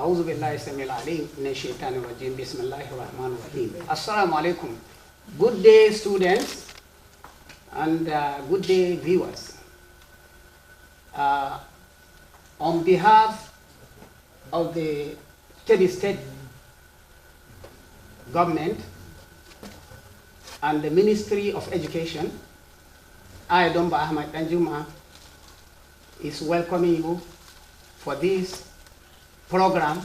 أعوذ بالله السميع العليم من الشيطان الرجيم بسم الله الرحمن الرحيم. Assalamu alaikum. Good day, students, and good day, viewers. On behalf of the Kebbi State government and the Ministry of Education, I, Domba Ahmad Danjuma, is welcoming you for this program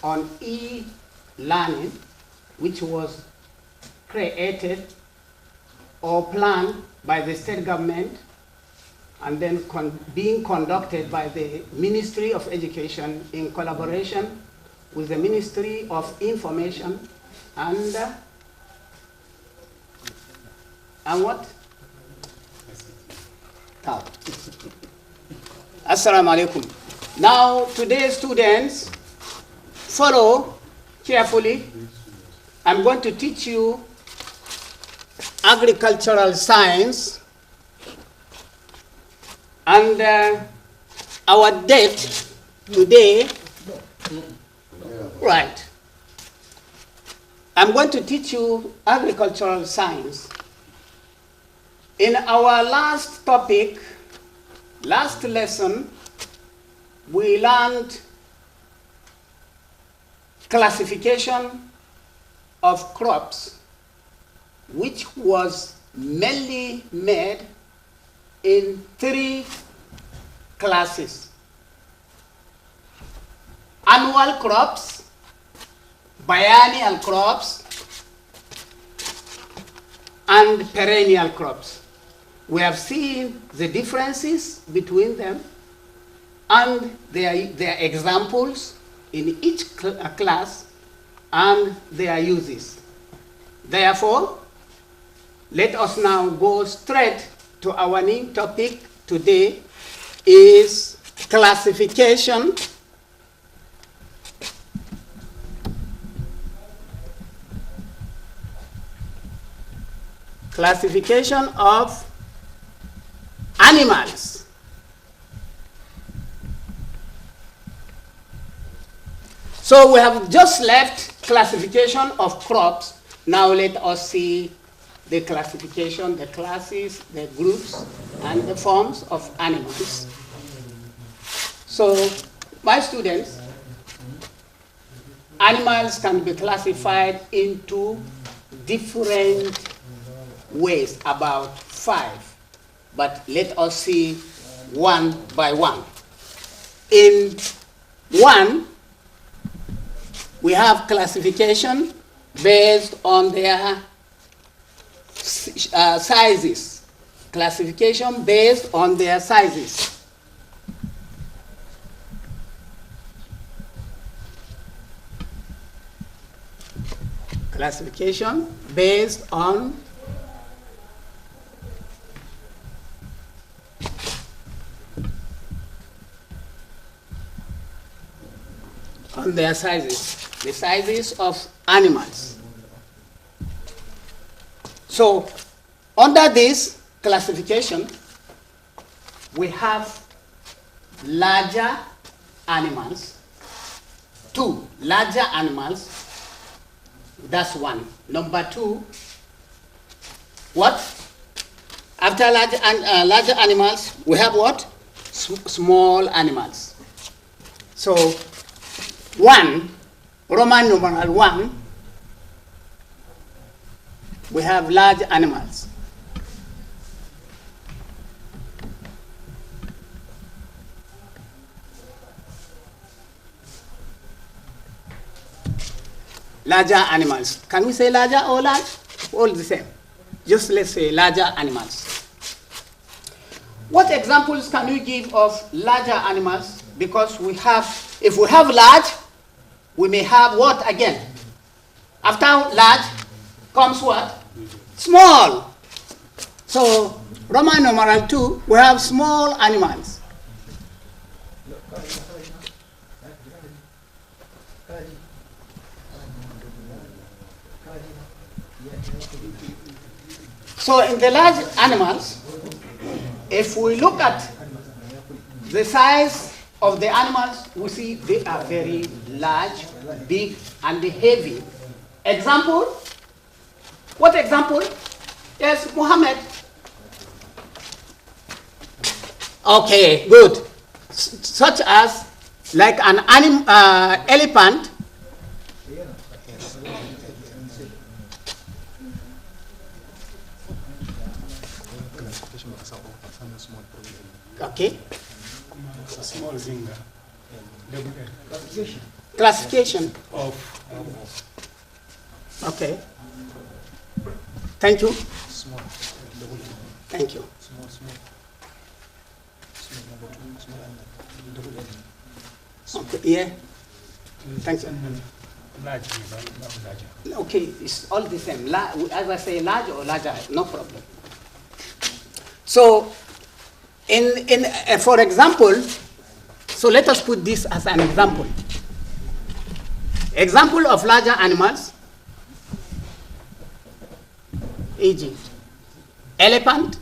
on e-learning, which was created or planned by the state government and then being conducted by the Ministry of Education in collaboration with the Ministry of Information and what? Assalamu alaikum. Now, today's students, follow carefully. I'm going to teach you agricultural science, and our date today, right. I'm going to teach you agricultural science. In our last topic, last lesson, we learned classification of crops, which was mainly made in 3 classes: annual crops, biennial crops, and perennial crops. We have seen the differences between them and their examples in each class and their uses. Therefore, let us now go straight to our new topic today, is classification of animals. So we have just left classification of crops. Now let us see the classification, the classes, the groups, and the forms of animals. So, my students, animals can be classified into different ways, about 5. But let us see one by one. In 1, we have classification based on their sizes. Classification based on their sizes. Classification based on their sizes, the sizes of animals. So, under this classification, we have larger animals, 2 larger animals, that's 1. Number 2, what? After larger animals, we have what? Small animals. So, 1, Roman numeral 1, we have large animals. Larger animals. Can we say larger or large? All the same. Just let's say larger animals. What examples can we give of larger animals? Because we have, if we have large, we may have what again? After large comes what? Small. So, Roman numeral 2, we have small animals. So, in the large animals, if we look at the size of the animals, we see they are very large, big, and heavy. Example? What example? Yes, Muhammad. Okay, good. Such as like an elephant. Okay. Small finger. Classification. Of. Okay. Thank you. Small. Thank you. Small. Okay, yeah. Thank you. Large. Okay, it's all the same. As I say, large or larger, no problem. So, for example, so let us put this as an example. Example of larger animals, e.g., elephant,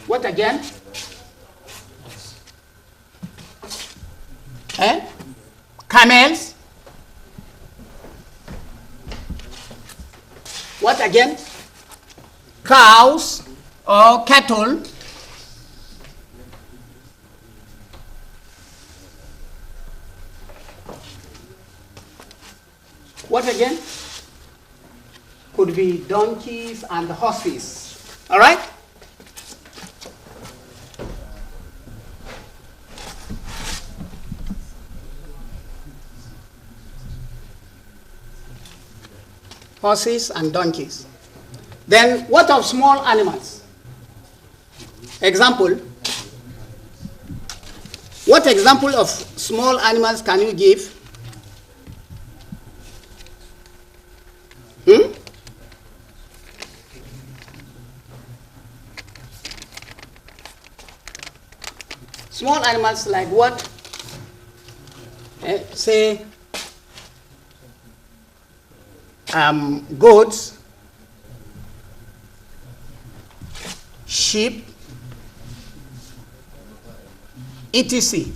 what again? Camels. What again? Cows or cattle. What again? Could be donkeys and horses. All right? Horses and donkeys. Then what of small animals? Example. What example of small animals can you give? Small animals like what? Say goats, sheep, etc.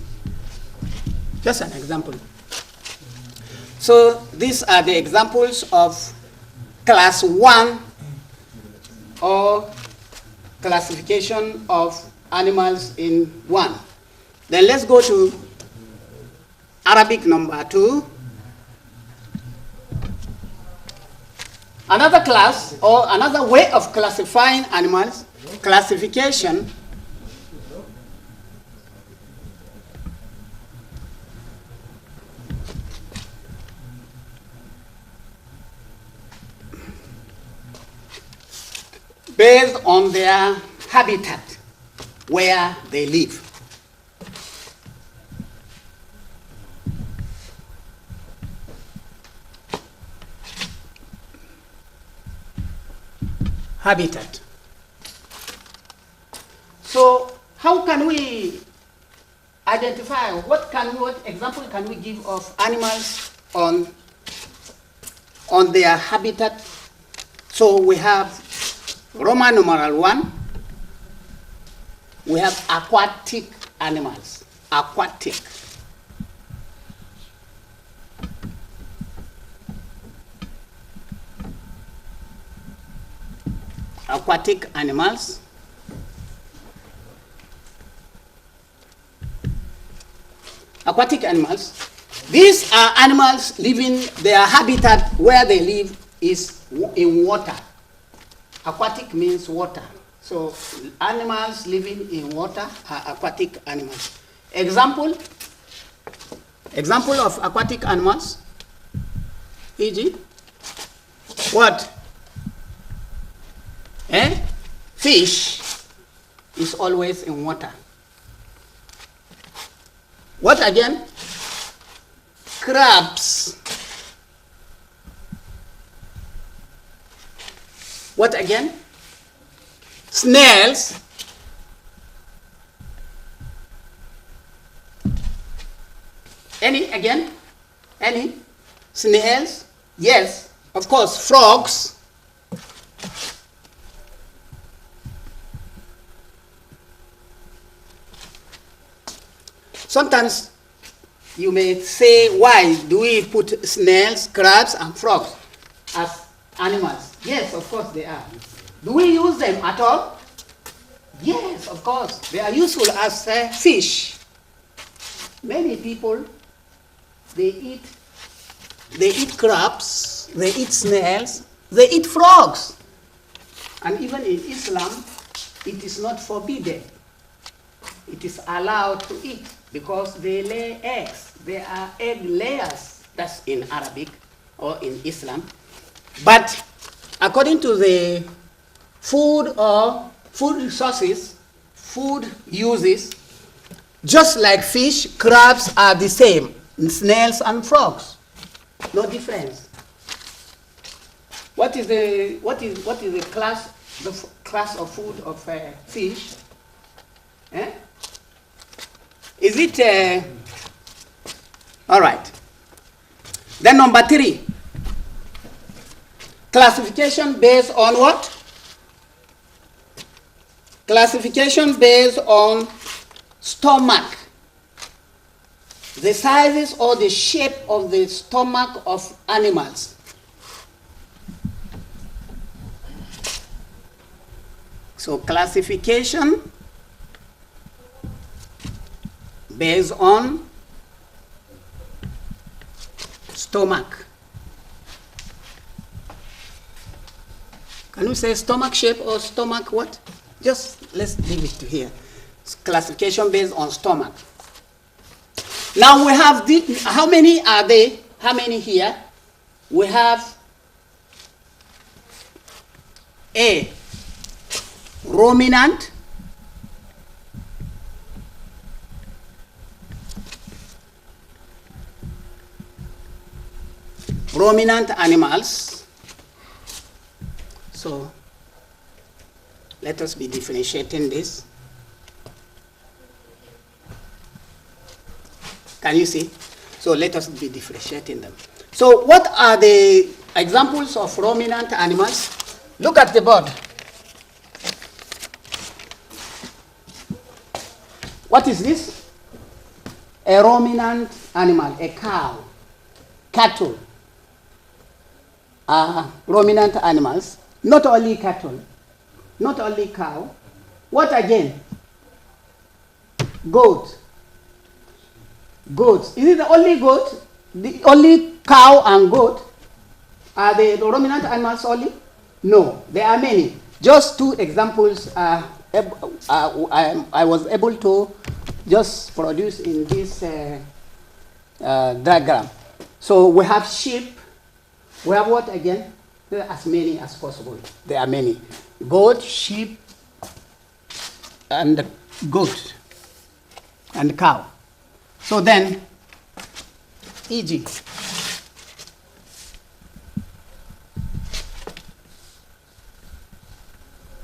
Just an example. So these are the examples of class 1 or classification of animals in 1. Then let's go to Arabic number 2. Another class or another way of classifying animals, classification, based on their habitat, where they live. Habitat. So how can we identify, what example can we give of animals on their habitat? So we have Roman numeral 1, we have aquatic animals, aquatic. Aquatic animals. Aquatic animals. These are animals living, their habitat where they live is in water. Aquatic means water. So animals living in water are aquatic animals. Example of aquatic animals, e.g., what? Fish is always in water. What again? Crabs. What again? Snails. Any again? Any? Snails? Yes, of course. Frogs. sometimes you may say, why do we put snails, crabs, and frogs as animals? Yes, of course they are. Do we use them at all? Yes, of course. They are useful as fish. Many people, they eat crabs, they eat snails, they eat frogs. And even in Islam, it is not forbidden. It is allowed to eat because they lay eggs. They are egg layers. That's in Arabic or in Islam. But according to the food resources, food uses, just like fish, crabs are the same, snails and frogs. No difference. What is the class of food of fish? Eh? Is it all right? Then number 3, classification based on what? Classification based on stomach. The sizes or the shape of the stomach of animals. So classification based on stomach. Can you say stomach shape or stomach what? Just let's leave it to here. Classification based on stomach. Now we have how many are they? How many here? We have A, ruminant, animals. So let us be differentiating this. Can you see? So let us be differentiating them. So what are the examples of ruminant animals? Look at the board. What is this? A ruminant animal, a cow, cattle are ruminant animals. Not only cattle, not only cow. What again? Goat. Goats. Is it the only goat? The only cow and goat? Are they the ruminant animals only? No, there are many. Just 2 examples I was able to just produce in this diagram. So we have sheep. We have what again? There are as many as possible. There are many. Goat, sheep, and goat, and cow. So then, e.g.,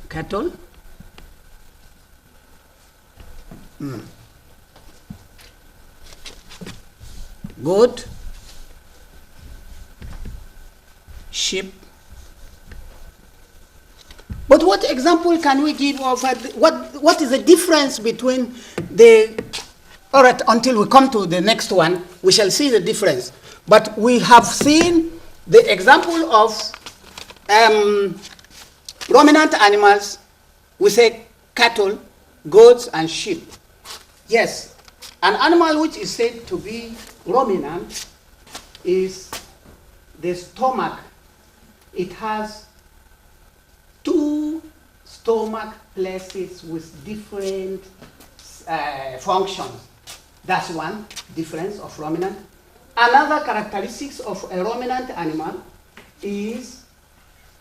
cattle, goat, sheep. But what example can we give of what is the difference between the? All right, until we come to the next one, we shall see the difference. But we have seen the example of ruminant animals. We say cattle, goats, and sheep. Yes, an animal which is said to be ruminant is the stomach. It has 2 stomach places with different functions. That's one difference of ruminant. Another characteristics of a ruminant animal is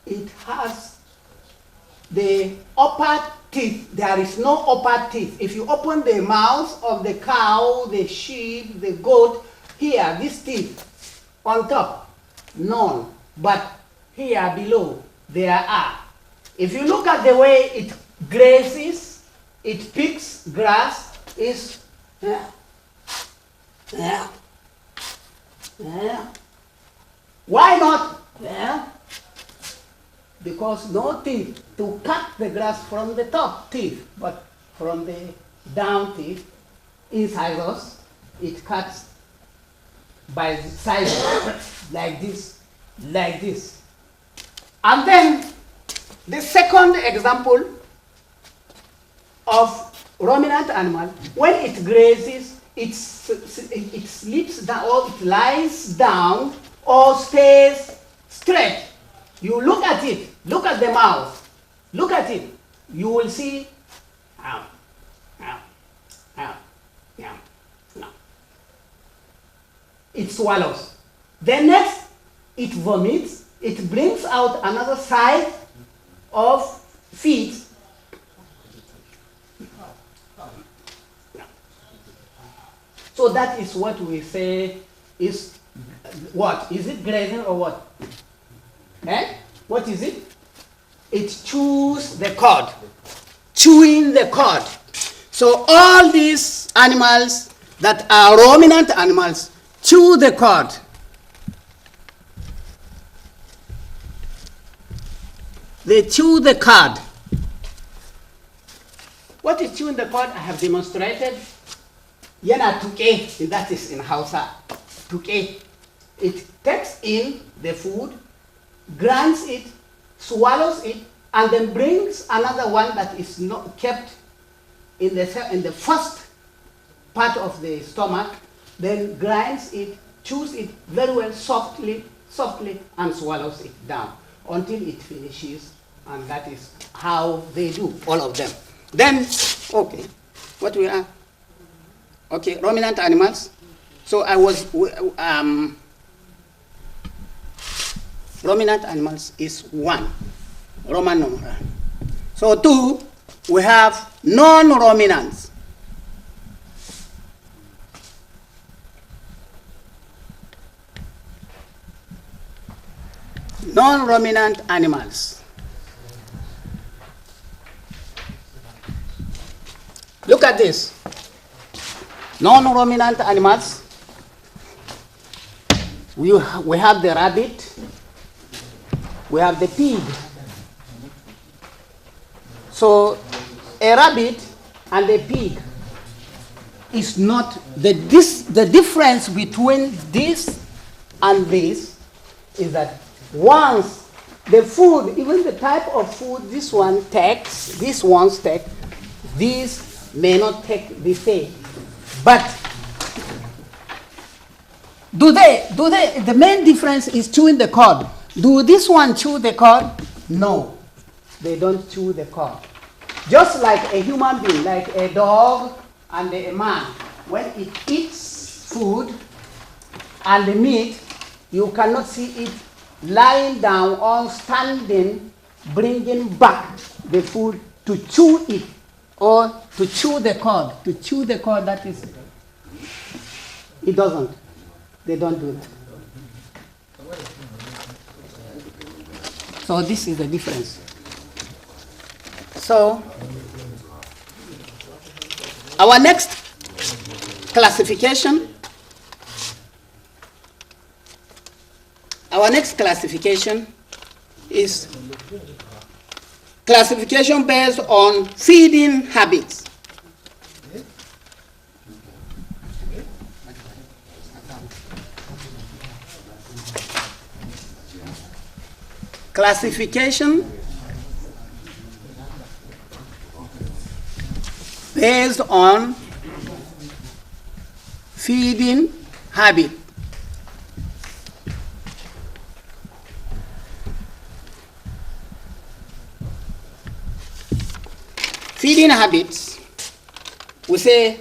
it has the upper teeth. There is no upper teeth. If you open the mouth of the cow, the sheep, the goat, here, these teeth on top, none. But here below, there are. If you look at the way it grazes, it picks grass, is why not? Because no teeth to cut the grass from the top teeth, but from the down teeth, incisors, it cuts by sizes like this, like this. And then the second example of ruminant animal, when it grazes, it sleeps down or it lies down or stays straight. You look at it, look at the mouth, look at it, you will see it swallows. Then next, it vomits, it brings out another side of feet. So that is what we say is what? Is it grazing or what? Eh? What is it? It chews the cud. Chewing the cud. So all these animals that are ruminant animals chew the cud. They chew the cud. What is chewing the cud? I have demonstrated. Yana tuke, that is in Hausa. Tuke. It takes in the food, grinds it, swallows it, and then brings another one that is not kept in the first part of the stomach, then grinds it, chews it very well, softly, and swallows it down until it finishes, and that is how they do, all of them. Then, okay, what we are? Okay, ruminant animals. So I was, ruminant animals is 1, Roman numeral. So 2, we have non-ruminants. Non-ruminant animals. Look at this. Non-ruminant animals. We have the rabbit. We have the pig. So a rabbit and a pig is not the difference between this and this is that once the food, even the type of food this one takes, this one's take, these may not take the same. But the main difference is chewing the cud. Do this one chew the cud? No, they don't chew the cud. Just like a human being, like a dog and a man, when it eats food and the meat, you cannot see it lying down or standing, bringing back the food to chew it or to chew the cud. To chew the cud, that is, it doesn't. They don't do it. So this is the difference. So our next classification is classification based on feeding habits. Classification based on feeding habit. Feeding habits, we say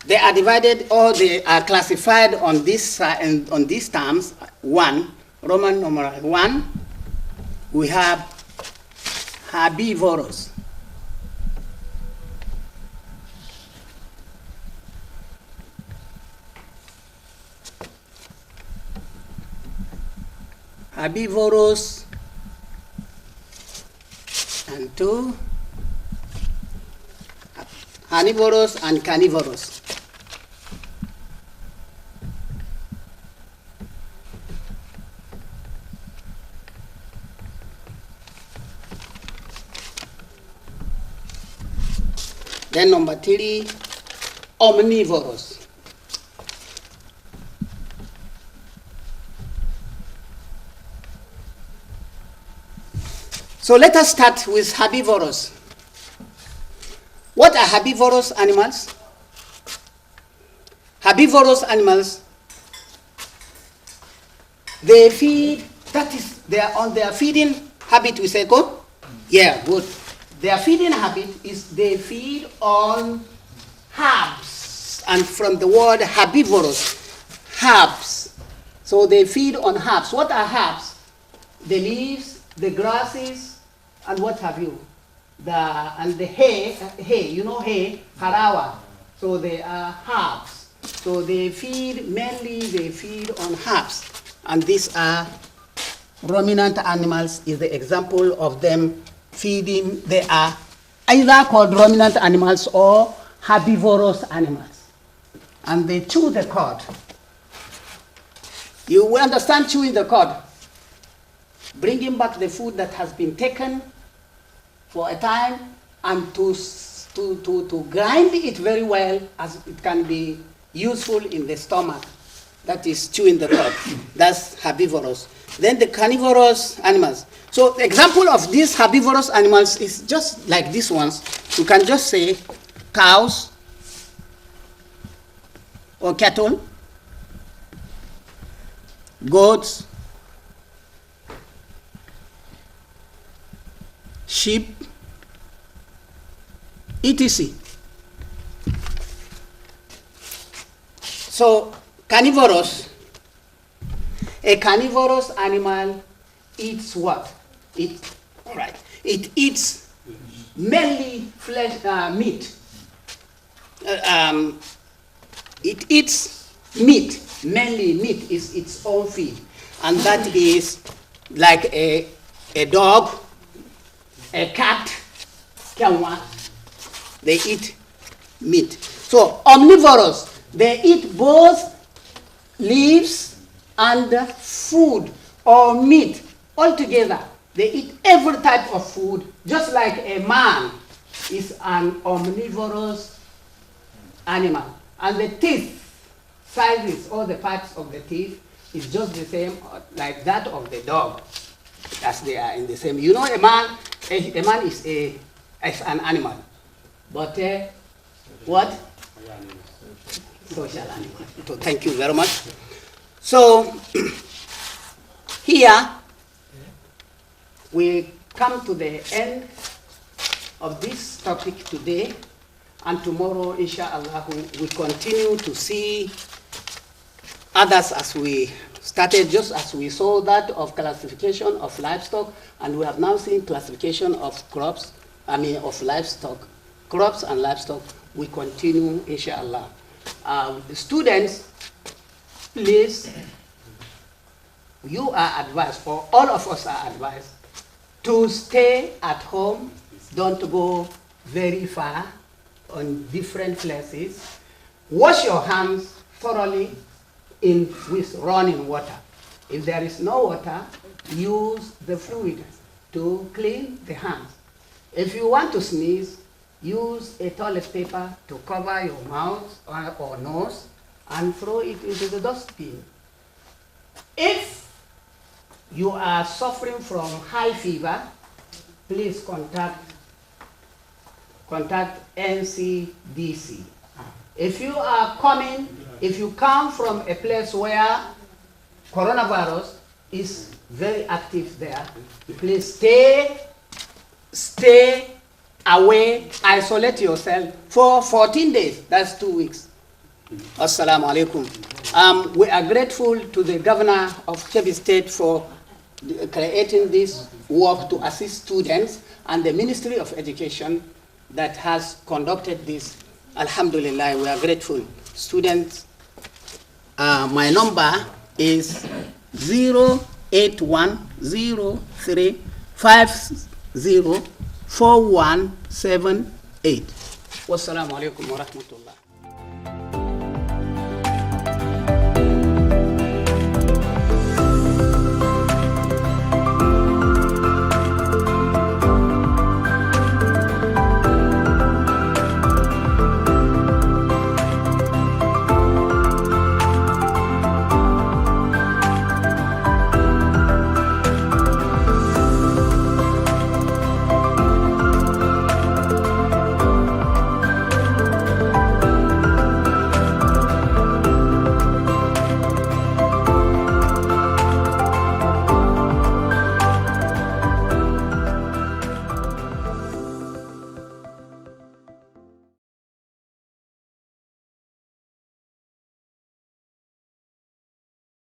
they are divided or they are classified on this on these terms. 1, Roman numeral 1, we have herbivorous. Herbivorous, and 2, carnivorous and carnivorous. Then number 3, omnivorous. So let us start with herbivorous. What are herbivorous animals? Herbivorous animals, they feed, that is, they are on their feeding habit, we say, go? Yeah, good. Their feeding habit is they feed on herbs, and from the word herbivorous, herbs. So they feed on herbs. What are herbs? The leaves, the grasses, and what have you? The hay, you know hay, harawa. So they are herbs. So they feed, mainly they feed on herbs. And these are ruminant animals, is the example of them feeding. They are either called ruminant animals or herbivorous animals. And they chew the cud. You will understand chewing the cud. Bringing back the food that has been taken for a time and to grind it very well as it can be useful in the stomach. That is chewing the cud. That's herbivorous. Then the carnivorous animals. So the example of these herbivorous animals is just like these ones. You can just say cows or cattle, goats, sheep, etc. So carnivorous, a carnivorous animal eats what? It eats mainly flesh, meat. It eats meat, mainly meat is its own feed. And that is like a dog, a cat, kyanwa, they eat meat. So omnivorous, they eat both leaves and food or meat altogether. They eat every type of food, just like a man is an omnivorous animal. And the teeth sizes, all the parts of the teeth is just the same like that of the dog, as they are in the same. You know, a man is an animal, but what? Social animal. So thank you very much. So here we come to the end of this topic today, and tomorrow, inshallah, we continue to see others as we started, just as we saw that of classification of livestock, and we have now seen classification of crops, of livestock, crops and livestock. We continue, inshallah. Students, please, you are advised, or all of us are advised, to stay at home, don't go very far on different places. Wash your hands thoroughly with running water. If there is no water, use the fluid to clean the hands. If you want to sneeze, use a toilet paper to cover your mouth or nose and throw it into the dustbin. If you are suffering from high fever, please contact NCDC. If you come from a place where coronavirus is very active there, please stay away, isolate yourself for 14 days, that's 2 weeks. Assalamu alaikum. We are grateful to the governor of Kebbi State for creating this work to assist students, and the Ministry of Education that has conducted this. Alhamdulillah, we are grateful. Students, my number is 08103504178. Wassalamu alaikum wa rahmatullah.